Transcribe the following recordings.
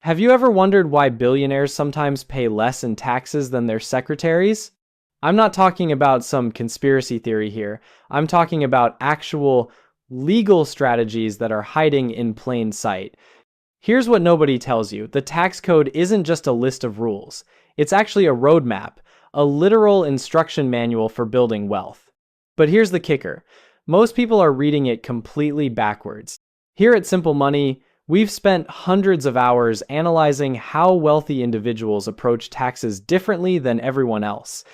Have you ever wondered why billionaires sometimes pay less in taxes than their secretaries? I'm not talking about some conspiracy theory here. I'm talking about actual legal strategies that are hiding in plain sight. Here's what nobody tells you. The tax code isn't just a list of rules. It's actually a roadmap, a literal instruction manual for building wealth. But here's the kicker. Most people are reading it completely backwards. Here at Simple Money, we've spent hundreds of hours analyzing how wealthy individuals approach taxes differently than everyone else.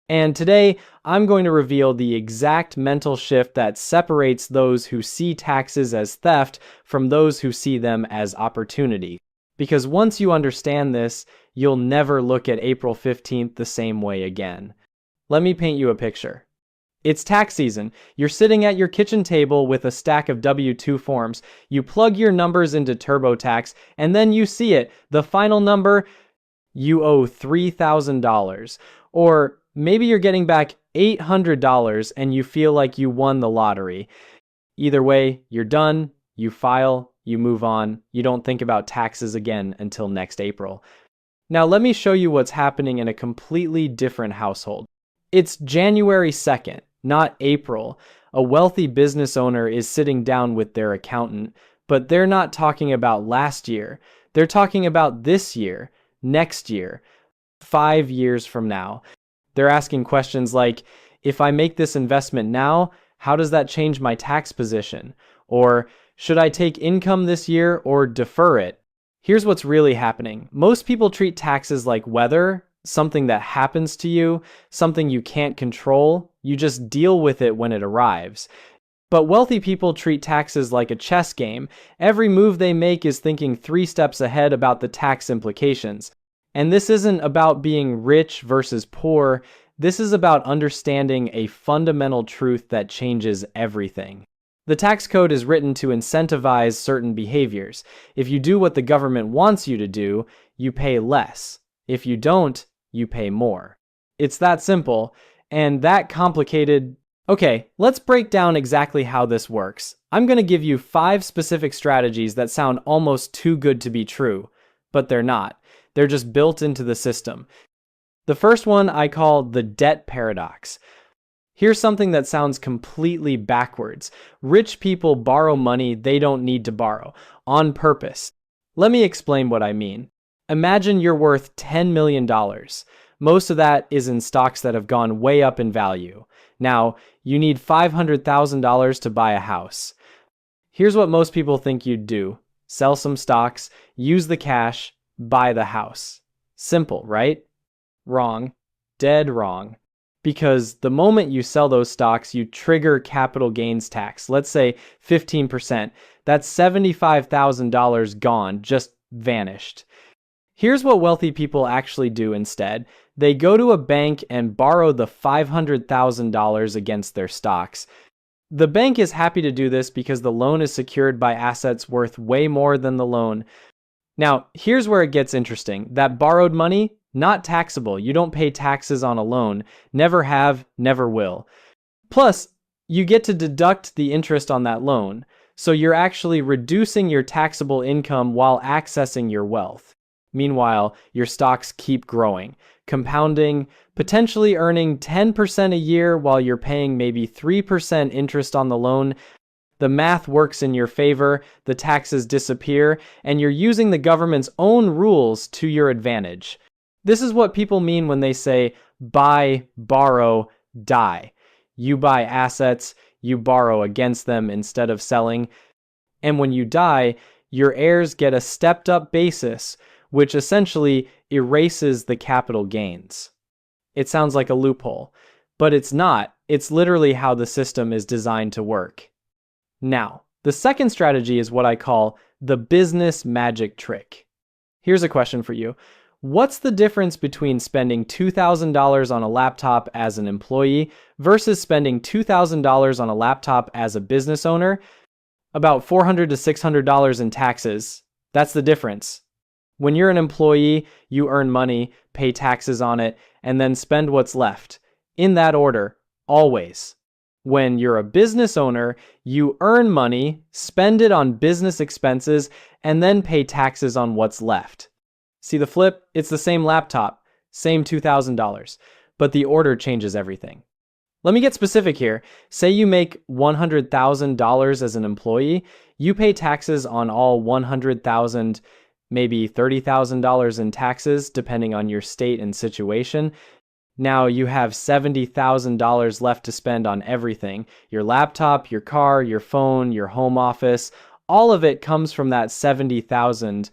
And today, I'm going to reveal the exact mental shift that separates those who see taxes as theft from those who see them as opportunity. Because once you understand this, you'll never look at April 15th the same way again. Let me paint you a picture. It's tax season. You're sitting at your kitchen table with a stack of W-2 forms. You plug your numbers into TurboTax, and then you see it. The final number, you owe $3,000. Or maybe you're getting back $800 and you feel like you won the lottery. Either way, you're done, you file, you move on. You don't think about taxes again until next April. Now let me show you what's happening in a completely different household. It's January 2nd. Not April. A wealthy business owner is sitting down with their accountant, but they're not talking about last year. They're talking about this year, next year, 5 years from now. They're asking questions like, if I make this investment now, how does that change my tax position? Or should I take income this year or defer it? Here's what's really happening. Most people treat taxes like weather, something that happens to you, something you can't control. You just deal with it when it arrives. But wealthy people treat taxes like a chess game. Every move they make is thinking 3 steps ahead about the tax implications. And this isn't about being rich versus poor. This is about understanding a fundamental truth that changes everything. The tax code is written to incentivize certain behaviors. If you do what the government wants you to do, you pay less. If you don't, you pay more. It's that simple and that complicated. Okay, let's break down exactly how this works. I'm going to give you 5 specific strategies that sound almost too good to be true, but they're not. They're just built into the system. The first one I call the debt paradox. Here's something that sounds completely backwards. Rich people borrow money they don't need to borrow, on purpose. Let me explain what I mean. Imagine you're worth $10 million. Most of that is in stocks that have gone way up in value. Now, you need $500,000 to buy a house. Here's what most people think you'd do. Sell some stocks, use the cash, buy the house. Simple, right? Wrong. Dead wrong. Because the moment you sell those stocks, you trigger capital gains tax. Let's say 15%. That's $75,000 gone, just vanished. Here's what wealthy people actually do instead. They go to a bank and borrow the $500,000 against their stocks. The bank is happy to do this because the loan is secured by assets worth way more than the loan. Now, here's where it gets interesting. That borrowed money, not taxable. You don't pay taxes on a loan. Never have, never will. Plus, you get to deduct the interest on that loan. So you're actually reducing your taxable income while accessing your wealth. Meanwhile, your stocks keep growing, compounding, potentially earning 10% a year while you're paying maybe 3% interest on the loan. The math works in your favor, the taxes disappear, and you're using the government's own rules to your advantage. This is what people mean when they say, buy, borrow, die. You buy assets, you borrow against them instead of selling. And when you die, your heirs get a stepped-up basis, which essentially erases the capital gains. It sounds like a loophole, but it's not. It's literally how the system is designed to work. Now, the second strategy is what I call the business magic trick. Here's a question for you. What's the difference between spending $2,000 on a laptop as an employee versus spending $2,000 on a laptop as a business owner? About $400 to $600 in taxes. That's the difference. When you're an employee, you earn money, pay taxes on it, and then spend what's left. In that order, always. When you're a business owner, you earn money, spend it on business expenses, and then pay taxes on what's left. See the flip? It's the same laptop, same $2,000, but the order changes everything. Let me get specific here. Say you make $100,000 as an employee, you pay taxes on all $100,000, maybe $30,000 in taxes, depending on your state and situation. Now you have $70,000 left to spend on everything. Your laptop, your car, your phone, your home office, all of it comes from that $70,000.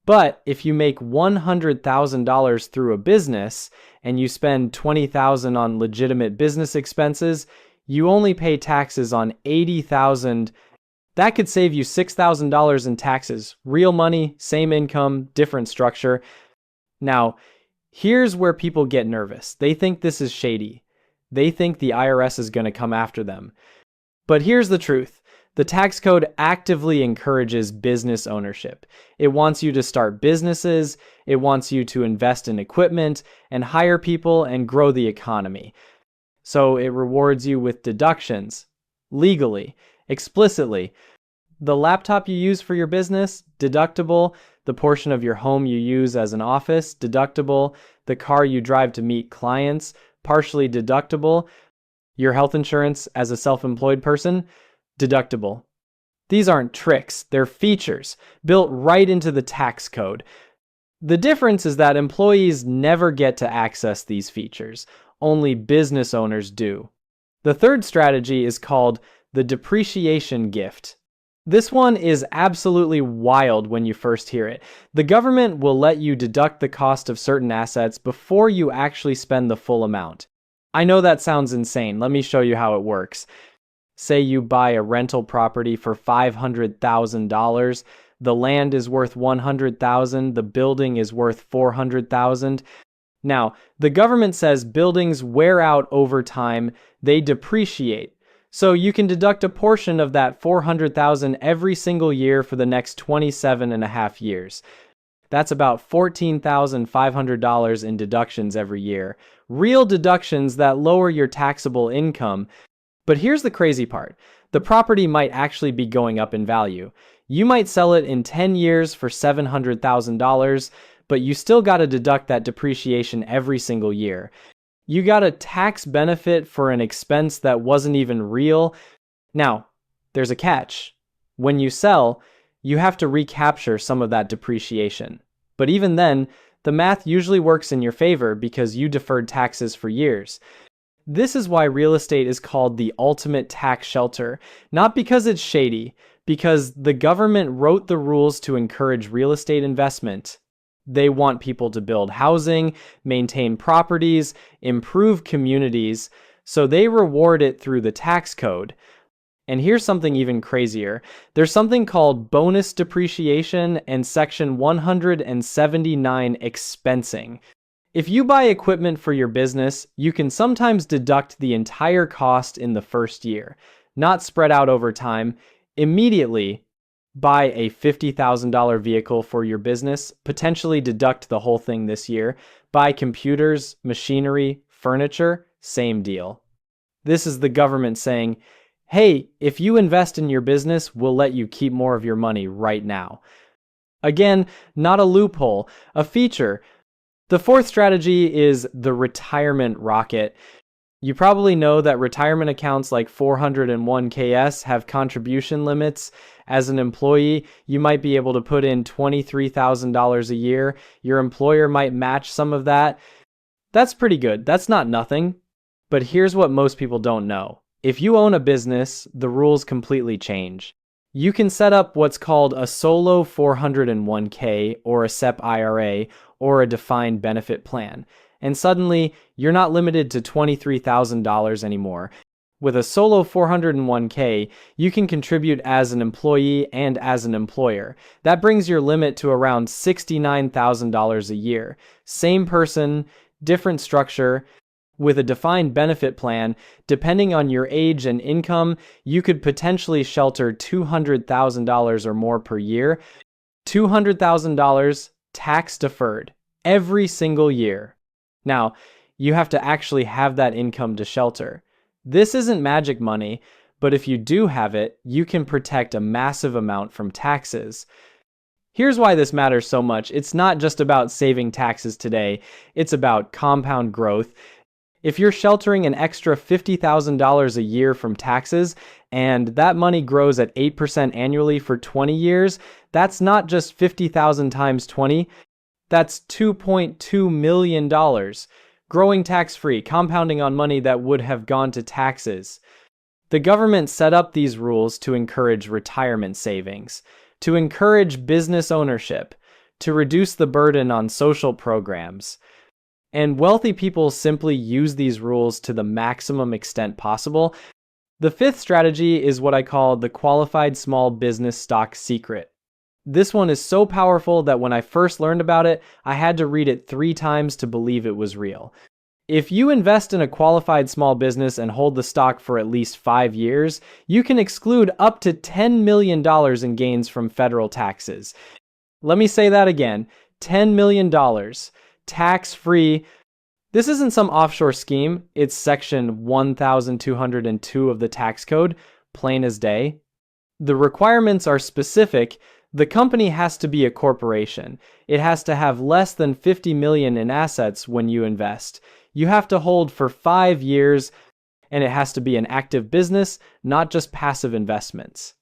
But if you make $100,000 through a business and you spend $20,000 on legitimate business expenses, you only pay taxes on $80,000. That could save you $6,000 in taxes. Real money, same income, different structure. Now, here's where people get nervous. They think this is shady. They think the IRS is going to come after them. But here's the truth. The tax code actively encourages business ownership. It wants you to start businesses, it wants you to invest in equipment and hire people and grow the economy. So it rewards you with deductions, legally, explicitly. The laptop you use for your business, deductible. The portion of your home you use as an office, deductible. The car you drive to meet clients, partially deductible. Your health insurance as a self-employed person, deductible. These aren't tricks, they're features built right into the tax code. The difference is that employees never get to access these features. Only business owners do. The third strategy is called the depreciation gift. This one is absolutely wild when you first hear it. The government will let you deduct the cost of certain assets before you actually spend the full amount. I know that sounds insane. Let me show you how it works. Say you buy a rental property for $500,000. The land is worth $100,000. The building is worth $400,000. Now, the government says buildings wear out over time. They depreciate. So you can deduct a portion of that $400,000 every single year for the next 27 and a half years. That's about $14,500 in deductions every year. Real deductions that lower your taxable income. But here's the crazy part. The property might actually be going up in value. You might sell it in 10 years for $700,000, but you still got to deduct that depreciation every single year. You got a tax benefit for an expense that wasn't even real. Now, there's a catch. When you sell, you have to recapture some of that depreciation. But even then, the math usually works in your favor because you deferred taxes for years. This is why real estate is called the ultimate tax shelter, not because it's shady, because the government wrote the rules to encourage real estate investment. They want people to build housing, maintain properties, improve communities, so they reward it through the tax code. And here's something even crazier. There's something called bonus depreciation and Section 179 expensing. If you buy equipment for your business, you can sometimes deduct the entire cost in the first year, not spread out over time. Immediately, buy a $50,000 vehicle for your business, potentially deduct the whole thing this year. Buy computers, machinery, furniture, same deal. This is the government saying, hey, if you invest in your business, we'll let you keep more of your money right now. Again, not a loophole, a feature. The fourth strategy is the retirement rocket. You probably know that retirement accounts like 401ks have contribution limits. As an employee, you might be able to put in $23,000 a year. Your employer might match some of that. That's pretty good. That's not nothing. But here's what most people don't know. If you own a business, the rules completely change. You can set up what's called a solo 401k or a SEP IRA or a defined benefit plan. And suddenly, you're not limited to $23,000 anymore. With a solo 401k, you can contribute as an employee and as an employer. That brings your limit to around $69,000 a year. Same person, different structure. With a defined benefit plan, depending on your age and income, you could potentially shelter $200,000 or more per year. $200,000 tax deferred every single year. Now, you have to actually have that income to shelter. This isn't magic money, but if you do have it, you can protect a massive amount from taxes. Here's why this matters so much. It's not just about saving taxes today, it's about compound growth. If you're sheltering an extra $50,000 a year from taxes, and that money grows at 8% annually for 20 years, that's not just 50,000 times 20, that's $2.2 million. Growing tax-free, compounding on money that would have gone to taxes. The government set up these rules to encourage retirement savings, to encourage business ownership, to reduce the burden on social programs. And wealthy people simply use these rules to the maximum extent possible. The fifth strategy is what I call the qualified small business stock secret. This one is so powerful that when I first learned about it, I had to read it 3 times to believe it was real. If you invest in a qualified small business and hold the stock for at least 5 years, you can exclude up to $10 million in gains from federal taxes. Let me say that again, $10 million. Tax-free. This isn't some offshore scheme, it's section 1202 of the tax code, plain as day. The requirements are specific. The company has to be a corporation. It has to have less than 50 million in assets when you invest. You have to hold for 5 years, and it has to be an active business, not just passive investments.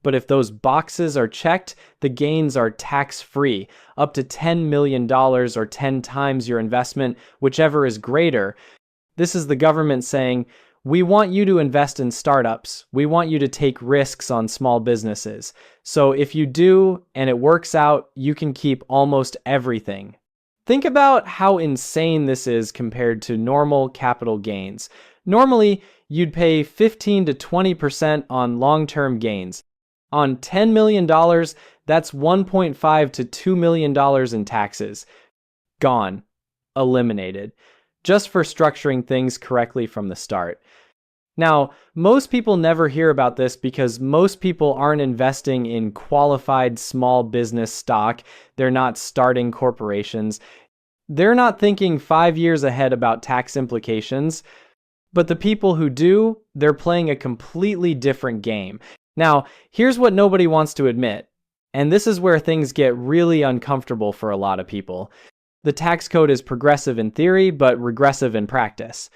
But if those boxes are checked, the gains are tax-free, up to $10 million or 10 times your investment, whichever is greater. This is the government saying, we want you to invest in startups. We want you to take risks on small businesses. So if you do, and it works out, you can keep almost everything. Think about how insane this is compared to normal capital gains. Normally, you'd pay 15 to 20% on long-term gains. On $10 million, that's $1.5 to $2 million in taxes. Gone. Eliminated. Just for structuring things correctly from the start. Now, most people never hear about this because most people aren't investing in qualified small business stock. They're not starting corporations. They're not thinking 5 years ahead about tax implications. But the people who do, they're playing a completely different game. Now, here's what nobody wants to admit, and this is where things get really uncomfortable for a lot of people. The tax code is progressive in theory, but regressive in practice.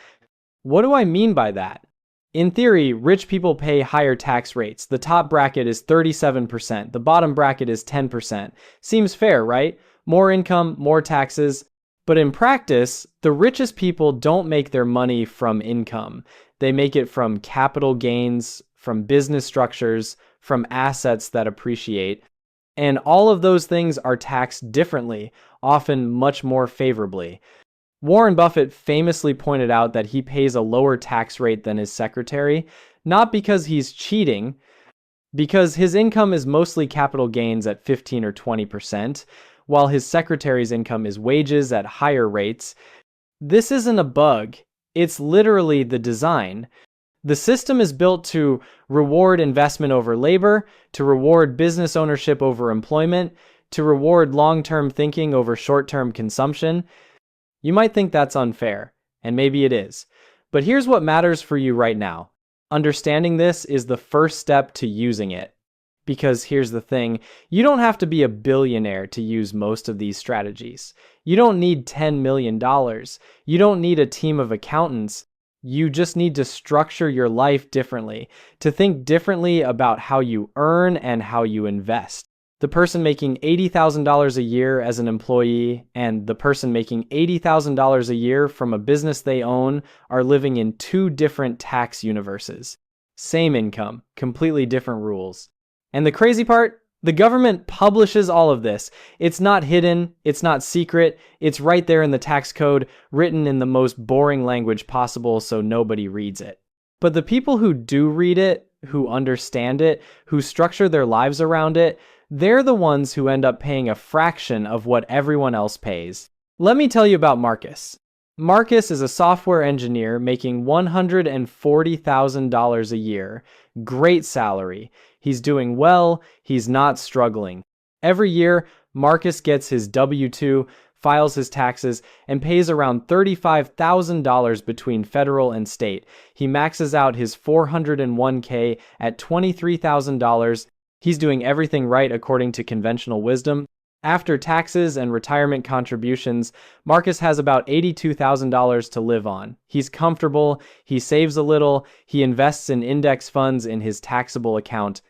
What do I mean by that? In theory, rich people pay higher tax rates. The top bracket is 37%, the bottom bracket is 10%. Seems fair, right? More income, more taxes. But in practice, the richest people don't make their money from income. They make it from capital gains, from business structures, from assets that appreciate. And all of those things are taxed differently, often much more favorably. Warren Buffett famously pointed out that he pays a lower tax rate than his secretary, not because he's cheating, because his income is mostly capital gains at 15 or 20%, while his secretary's income is wages at higher rates. This isn't a bug, it's literally the design. The system is built to reward investment over labor, to reward business ownership over employment, to reward long-term thinking over short-term consumption. You might think that's unfair, and maybe it is. But here's what matters for you right now. Understanding this is the first step to using it. Because here's the thing, you don't have to be a billionaire to use most of these strategies. You don't need $10 million. You don't need a team of accountants. You just need to structure your life differently, to think differently about how you earn and how you invest. The person making $80,000 a year as an employee and the person making $80,000 a year from a business they own are living in 2 different tax universes. Same income, completely different rules. And the crazy part? The government publishes all of this. It's not hidden, it's not secret, it's right there in the tax code, written in the most boring language possible so nobody reads it. But the people who do read it, who understand it, who structure their lives around it, they're the ones who end up paying a fraction of what everyone else pays. Let me tell you about Marcus. Marcus is a software engineer making $140,000 a year. Great salary. He's doing well, he's not struggling. Every year, Marcus gets his W-2, files his taxes, and pays around $35,000 between federal and state. He maxes out his 401k at $23,000. He's doing everything right according to conventional wisdom. After taxes and retirement contributions, Marcus has about $82,000 to live on. He's comfortable, he saves a little, he invests in index funds in his taxable account.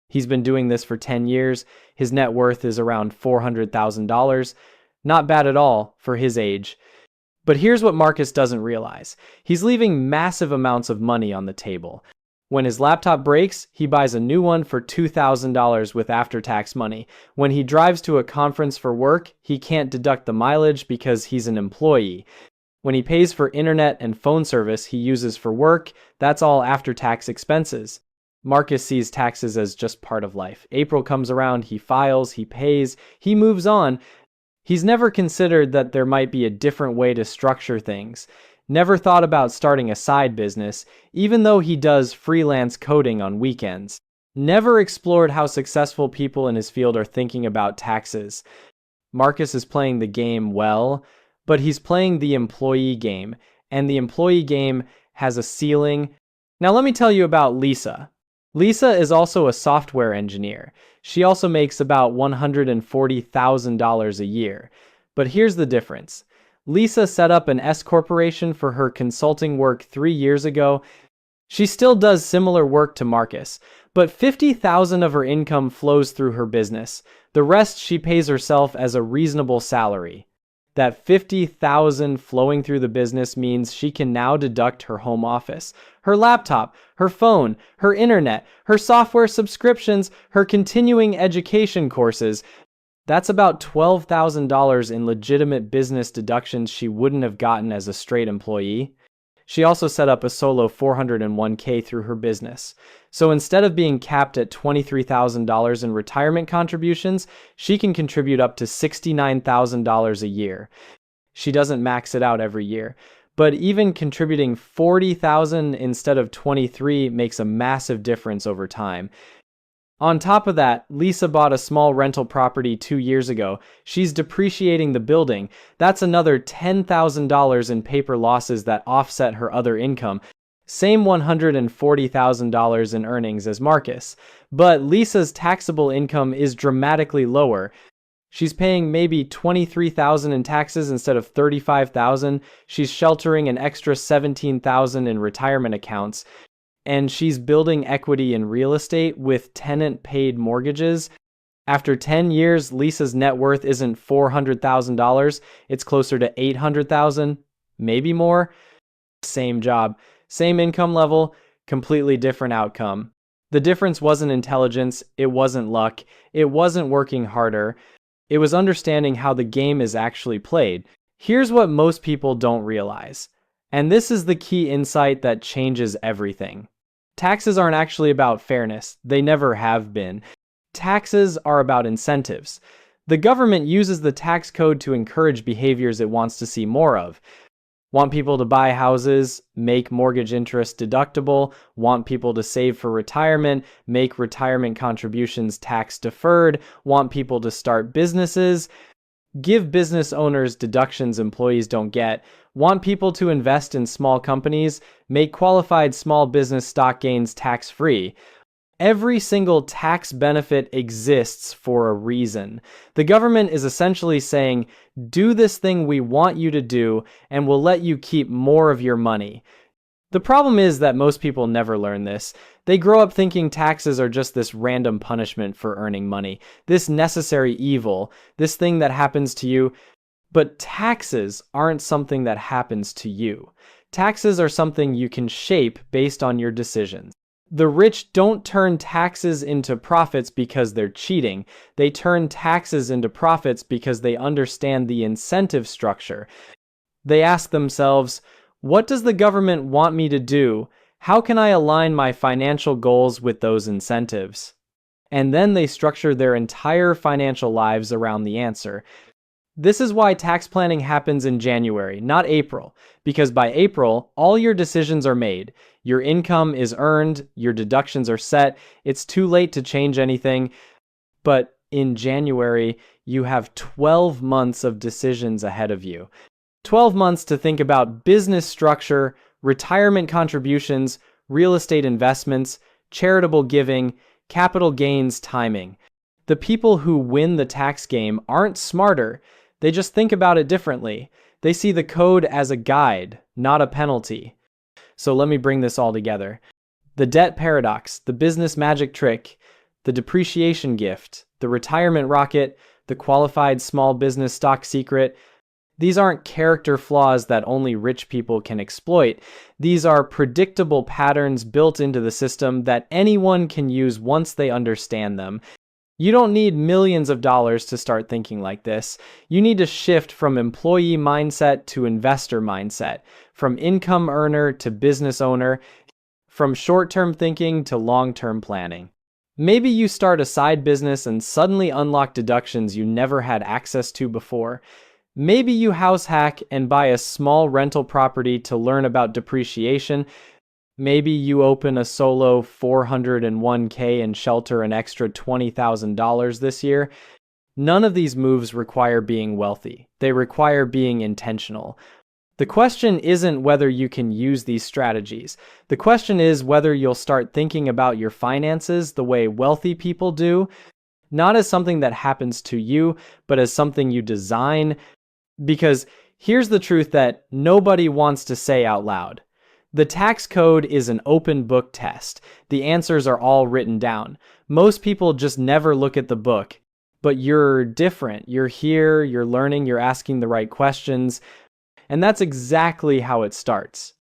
He's been doing this for 10 years. His net worth is around $400,000. Not bad at all for his age. But here's what Marcus doesn't realize. He's leaving massive amounts of money on the table. When his laptop breaks, he buys a new one for $2,000 with after-tax money. When he drives to a conference for work, he can't deduct the mileage because he's an employee. When he pays for internet and phone service he uses for work, that's all after-tax expenses. Marcus sees taxes as just part of life. April comes around, he files, he pays, he moves on. He's never considered that there might be a different way to structure things. Never thought about starting a side business, even though he does freelance coding on weekends. Never explored how successful people in his field are thinking about taxes. Marcus is playing the game well, but he's playing the employee game, and the employee game has a ceiling. Now let me tell you about Lisa. Lisa is also a software engineer. She also makes about $140,000 a year. But here's the difference. Lisa set up an S corporation for her consulting work 3 years ago. She still does similar work to Marcus, but $50,000 of her income flows through her business. The rest she pays herself as a reasonable salary. That $50,000 flowing through the business means she can now deduct her home office, her laptop, her phone, her internet, her software subscriptions, her continuing education courses. That's about $12,000 in legitimate business deductions she wouldn't have gotten as a straight employee. She also set up a solo 401k through her business. So instead of being capped at $23,000 in retirement contributions, she can contribute up to $69,000 a year. She doesn't max it out every year, but even contributing $40,000 instead of $23,000 makes a massive difference over time. On top of that, Lisa bought a small rental property 2 years ago. She's depreciating the building. That's another $10,000 in paper losses that offset her other income. Same $140,000 in earnings as Marcus. But Lisa's taxable income is dramatically lower. She's paying maybe $23,000 in taxes instead of $35,000. She's sheltering an extra $17,000 in retirement accounts. And she's building equity in real estate with tenant-paid mortgages. After 10 years, Lisa's net worth isn't $400,000. It's closer to $800,000, maybe more. Same job, same income level, completely different outcome. The difference wasn't intelligence, it wasn't luck, it wasn't working harder. It was understanding how the game is actually played. Here's what most people don't realize. And this is the key insight that changes everything. Taxes aren't actually about fairness. They never have been. Taxes are about incentives. The government uses the tax code to encourage behaviors it wants to see more of. Want people to buy houses, make mortgage interest deductible, want people to save for retirement, make retirement contributions tax deferred, want people to start businesses, give business owners deductions employees don't get, want people to invest in small companies, make qualified small business stock gains tax-free. Every single tax benefit exists for a reason. The government is essentially saying, do this thing we want you to do, and we'll let you keep more of your money. The problem is that most people never learn this. They grow up thinking taxes are just this random punishment for earning money, this necessary evil, this thing that happens to you. But taxes aren't something that happens to you. Taxes are something you can shape based on your decisions. The rich don't turn taxes into profits because they're cheating. They turn taxes into profits because they understand the incentive structure. They ask themselves, what does the government want me to do? How can I align my financial goals with those incentives? And then they structure their entire financial lives around the answer. This is why tax planning happens in January, not April, because by April, all your decisions are made. Your income is earned, your deductions are set, it's too late to change anything. But in January, you have 12 months of decisions ahead of you. 12 months to think about business structure, retirement contributions, real estate investments, charitable giving, capital gains timing. The people who win the tax game aren't smarter, they just think about it differently. They see the code as a guide, not a penalty. So let me bring this all together. The debt paradox, the business magic trick, the depreciation gift, the retirement rocket, the qualified small business stock secret. These aren't character flaws that only rich people can exploit. These are predictable patterns built into the system that anyone can use once they understand them. You don't need millions of dollars to start thinking like this. You need to shift from employee mindset to investor mindset, from income earner to business owner, from short-term thinking to long-term planning. Maybe you start a side business and suddenly unlock deductions you never had access to before. Maybe you house hack and buy a small rental property to learn about depreciation. Maybe you open a solo 401k and shelter an extra $20,000 this year. None of these moves require being wealthy. They require being intentional. The question isn't whether you can use these strategies. The question is whether you'll start thinking about your finances the way wealthy people do, not as something that happens to you, but as something you design. Because here's the truth that nobody wants to say out loud. The tax code is an open book test. The answers are all written down. Most people just never look at the book. But you're different. You're here, you're learning, you're asking the right questions. And that's exactly how it starts.